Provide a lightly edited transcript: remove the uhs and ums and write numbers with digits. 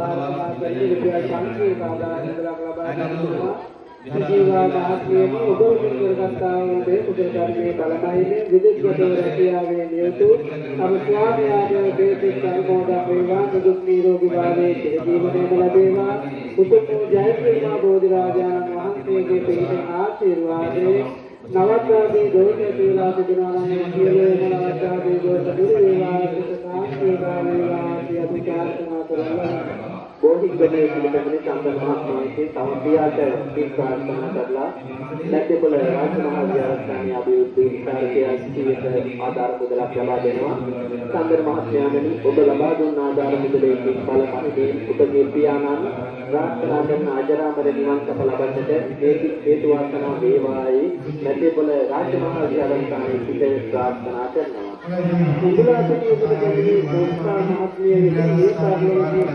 ප්‍රාර්ථනා කරන්නේ විද්‍යා සංකේත ආදානයක් ලබා ගන්නවා. ජීවා මහත්මියනි ඔබ උතුම් කරගත්තා වූ දේ කුසල කර්මයේ බලමයිනේ විදෙස්ගත රැකියාවේ නියුතු අප ස්වාමියාගේ දේශික අනුමෝදන් වේවා දුක් නිරෝගී භාවයේ ජීවනයේම ලැබේවා උතුම් ජයශ්‍රීමා බෝධිරාජාණන් වහන්සේගේ පිහිටෙන් ආශිර්වාදේ නවත්වාදී දෝෂ දීලා සිටිනවා නම් සියලුම නවත්වාදී දෝෂ දුරු වේවා සුඛාන්ති වේවා සියලු ප්‍රාර්ථනා කරනවා බෝධිගමේ පිළිපැමිණි චන්දන මහත්මයාගේ සමපියාට ප්‍රාර්ථනා කරලා ලැබෙබල රාජමහා විහාරස්ථානයේ අභිවෘද්ධි විස්තරකයේ සිටින ආධාර මුදලක් ලබා දෙනවා චන්දන මහත්මයාණනි ඔබ ලබා දුන් ආධාර මුදලේ බලපෑමේ ඔබගේ පියාණන් ප්‍රාර්ථනා කරන අජරාමර නිවන් සප ලබන්නට හේතු වාසනා වේවායි ලැබෙබල රාජමහා විහාරස්ථානයේ සිට ප්‍රාර්ථනා කරනවා මුදලාපති ඔබගේ ප්‍රාර්ථනා මහත්මියගේ මේ කාර්යයේ